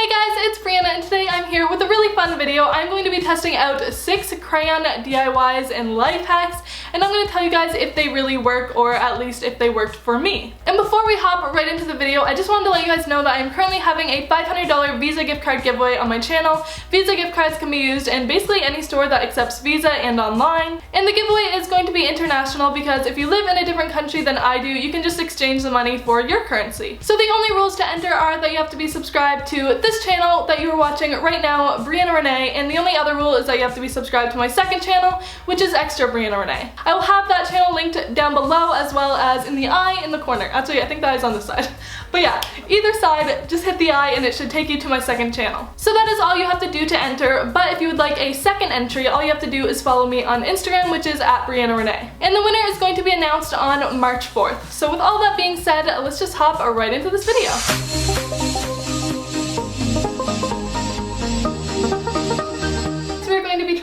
Hey guys, it's Brianna and today I'm here with a really fun video. I'm going to be testing out 6 crayon DIYs and life hacks, and I'm going to tell you guys if they really work, or at least if they worked for me. And before we hop right into the video, I just wanted to let you guys know that I'm currently having a $500 Visa gift card giveaway on my channel. Visa gift cards can be used in basically any store that accepts Visa and online. And the giveaway is going to be international because if you live in a different country than I do, you can just exchange the money for your currency. So the only rules to enter are that you have to be subscribed to this channel that you are watching right now, Brianna Renee, and the only other rule is that you have to be subscribed to my second channel, which is Extra Brianna Renee. I will have that channel linked down below as well as in the eye in the corner. Actually, I think the eye's on this side. But yeah, either side, just hit the eye and it should take you to my second channel. So that is all you have to do to enter, but if you would like a second entry, all you have to do is follow me on Instagram, which is at Brianna Renee. And the winner is going to be announced on March 4th. So with all that being said, let's just hop right into this video.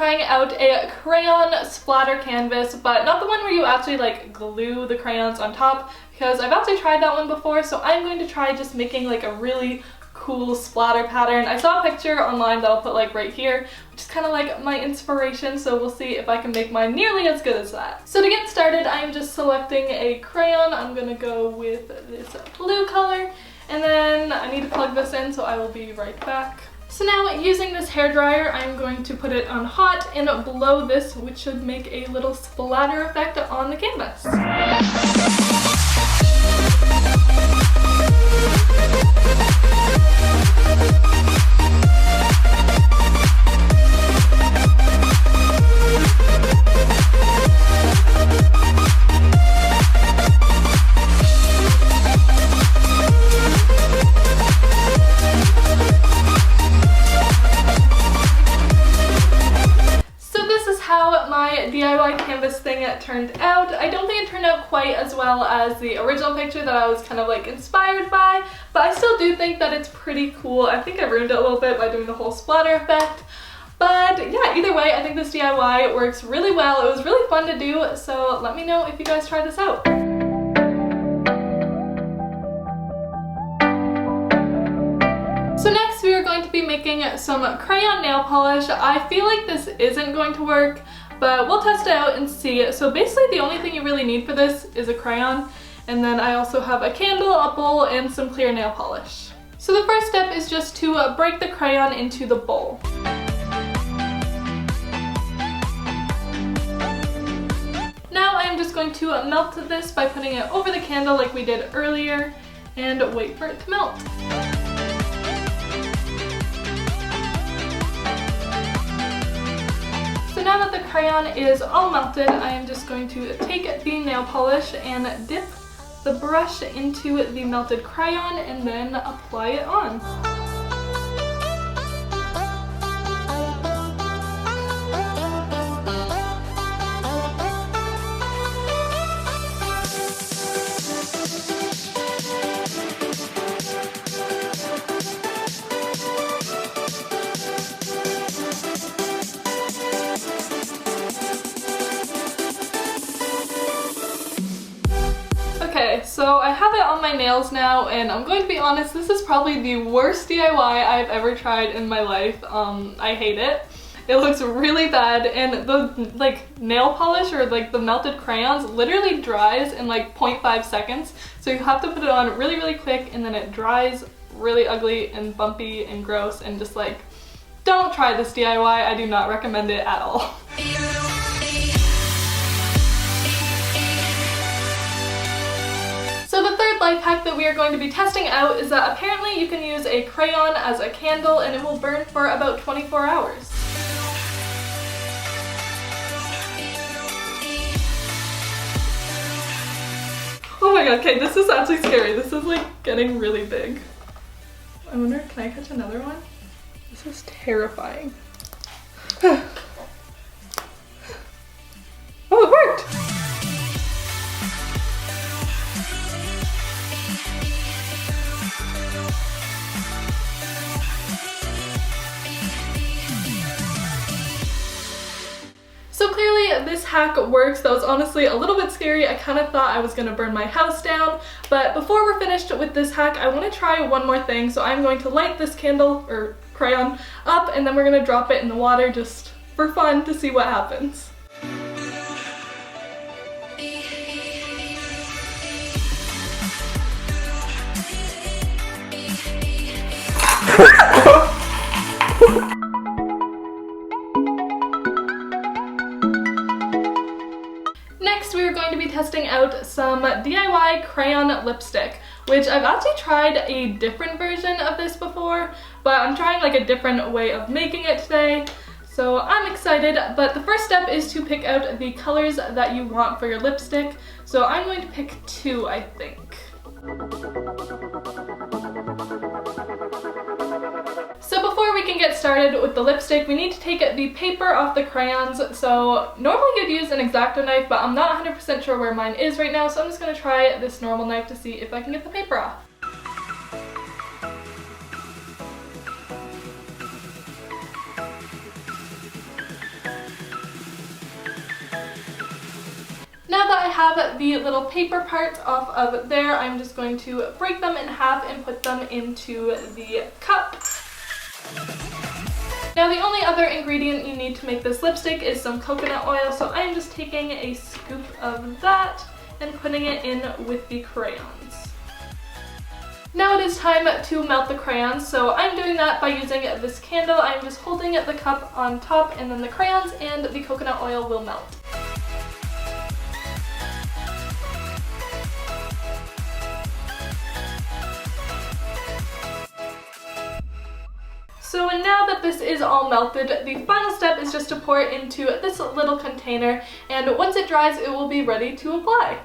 Trying out a crayon splatter canvas, but not the one where you actually like glue the crayons on top, because I've actually tried that one before, so I'm going to try just making like a really cool splatter pattern. I saw a picture online that I'll put like right here, which is kind of like my inspiration, so we'll see if I can make mine nearly as good as that. So to get started, I'm just selecting a crayon. I'm gonna go with this blue color, and then I need to plug this in, so I will be right back. So now, using this hairdryer, I'm going to put it on hot and blow this, which should make a little splatter effect on the canvas. DIY canvas thing turned out. I don't think it turned out quite as well as the original picture that I was kind of like inspired by, but I still do think that it's pretty cool. I think I ruined it a little bit by doing the whole splatter effect. But yeah, either way, I think this DIY works really well. It was really fun to do, so let me know if you guys try this out. So next we are going to be making some crayon nail polish. I feel like this isn't going to work, but we'll test it out and see. So basically the only thing you really need for this is a crayon, and then I also have a candle, a bowl, and some clear nail polish. So the first step is just to break the crayon into the bowl. Now I'm just going to melt this by putting it over the candle like we did earlier and wait for it to melt. So now that the crayon is all melted, I am just going to take the nail polish and dip the brush into the melted crayon and then apply it on. So I have it on my nails now, and I'm going to be honest, this is probably the worst DIY I've ever tried in my life. I hate it. It looks really bad, and the like nail polish or like the melted crayons literally dries in like 0.5 seconds. So you have to put it on really, really quick, and then it dries really ugly and bumpy and gross, and just like, don't try this DIY. I do not recommend it at all. So the third life hack that we are going to be testing out is that apparently you can use a crayon as a candle and it will burn for about 24 hours. Oh my god, okay, this is actually scary. This is like getting really big. I wonder, can I catch another one? This is terrifying. Oh, it worked! this hack works. That was honestly a little bit scary. I kind of thought I was going to burn my house down. But before we're finished with this hack, I want to try one more thing. So I'm going to light this candle, or crayon, up, and then we're going to drop it in the water just for fun to see what happens. Next, we are going to be testing out some DIY crayon lipstick, which I've actually tried a different version of this before, but I'm trying like a different way of making it today. So I'm excited, but the first step is to pick out the colors that you want for your lipstick. So I'm going to pick 2, I think. So before we can get started with the lipstick, we need to take the paper off the crayons. So normally you'd use an X-Acto knife, but I'm not 100% sure where mine is right now, so I'm just going to try this normal knife to see if I can get the paper off. Now that I have the little paper parts off of there, I'm just going to break them in half and put them into the cup. Now the only other ingredient you need to make this lipstick is some coconut oil, so I'm just taking a scoop of that and putting it in with the crayons. Now it is time to melt the crayons, so I'm doing that by using this candle. I'm just holding the cup on top, and then the crayons and the coconut oil will melt. So now that this is all melted, the final step is just to pour it into this little container, and once it dries, it will be ready to apply.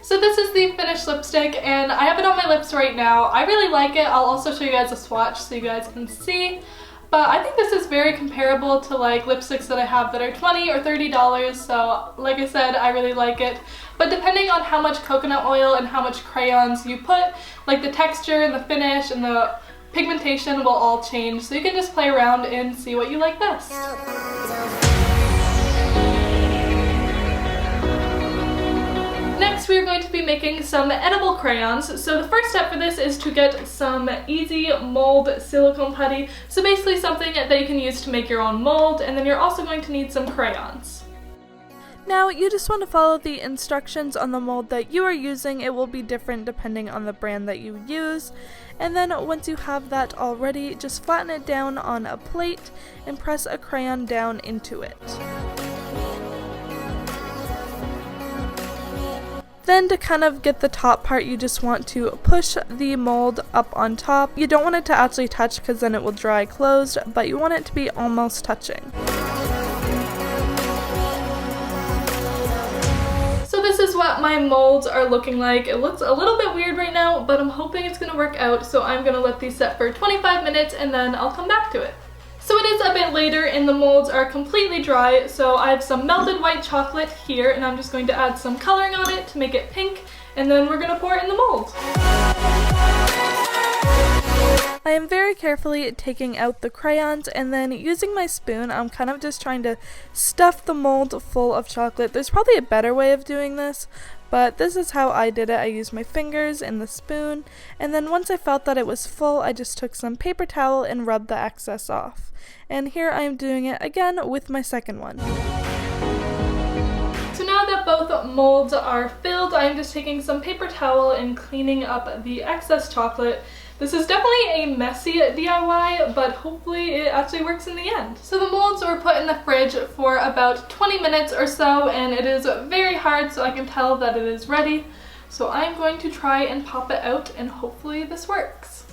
So this is the finished lipstick, and I have it on my lips right now. I really like it. I'll also show you guys a swatch so you guys can see. But I think this is very comparable to like lipsticks that I have that are $20 or $30, so like I said, I really like it. But depending on how much coconut oil and how much crayons you put, like the texture and the finish and the pigmentation will all change, so you can just play around and see what you like best. Next, we are going to be making some edible crayons. So the first step for this is to get some easy mold silicone putty. So basically something that you can use to make your own mold, and then you're also going to need some crayons. Now you just want to follow the instructions on the mold that you are using. It will be different depending on the brand that you use. And then once you have that all ready, just flatten it down on a plate and press a crayon down into it. Then to kind of get the top part, you just want to push the mold up on top. You don't want it to actually touch because then it will dry closed, but you want it to be almost touching. So this is what my molds are looking like. It looks a little bit weird right now, but I'm hoping it's going to work out. So I'm going to let these set for 25 minutes and then I'll come back to it. So it is a bit later and the molds are completely dry, so I have some melted white chocolate here and I'm just going to add some coloring on it to make it pink, and then we're going to pour it in the mold. I am very carefully taking out the crayons, and then using my spoon, I'm kind of just trying to stuff the mold full of chocolate. There's probably a better way of doing this, but this is how I did it. I used my fingers and the spoon, and then once I felt that it was full, I just took some paper towel and rubbed the excess off. And here I am doing it again with my second one. So now that both molds are filled, I'm just taking some paper towel and cleaning up the excess chocolate. This is definitely a messy DIY, but hopefully it actually works in the end. So the molds were put in the fridge for about 20 minutes or so, and it is very hard, so I can tell that it is ready. So I'm going to try and pop it out, and hopefully this works.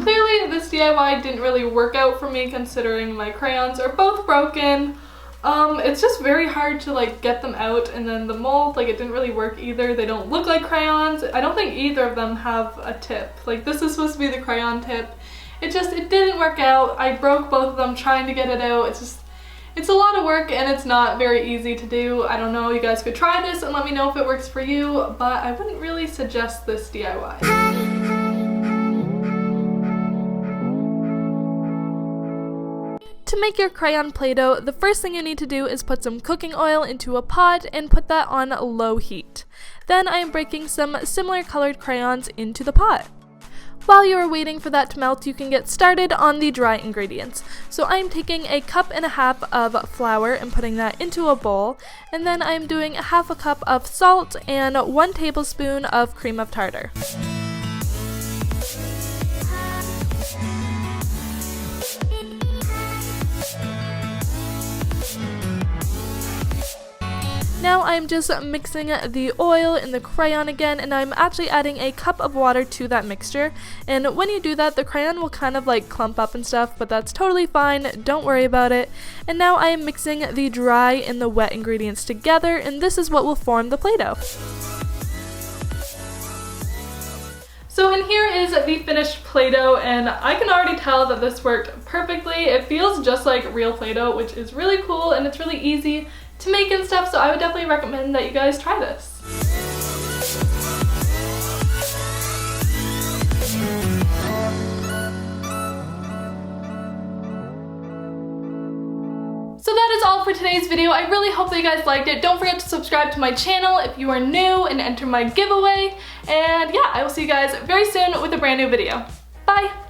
Clearly this DIY didn't really work out for me, considering my crayons are both broken. It's just very hard to like get them out, and then the mold, like, it didn't really work either. They don't look like crayons. I don't think either of them have a tip. Like, this is supposed to be the crayon tip. It didn't work out. I broke both of them trying to get it out. It's a lot of work and it's not very easy to do. I don't know, you guys could try this and let me know if it works for you, but I wouldn't really suggest this DIY. To make your crayon Play-Doh, the first thing you need to do is put some cooking oil into a pot and put that on low heat. Then I am breaking some similar colored crayons into the pot. While you are waiting for that to melt, you can get started on the dry ingredients. So I'm taking a cup and a half of flour and putting that into a bowl, and then I'm doing half a cup of salt and 1 tablespoon of cream of tartar. Now I'm just mixing the oil in the crayon again, and I'm actually adding a cup of water to that mixture. And when you do that, the crayon will kind of like clump up and stuff, but that's totally fine, don't worry about it. And now I am mixing the dry and the wet ingredients together, and this is what will form the Play-Doh. So in here is the finished Play-Doh, and I can already tell that this worked perfectly. It feels just like real Play-Doh, which is really cool, and it's really easy to make and stuff, so I would definitely recommend that you guys try this. So that is all for today's video. I really hope that you guys liked it. Don't forget to subscribe to my channel if you are new and enter my giveaway. And yeah, I will see you guys very soon with a brand new video. Bye!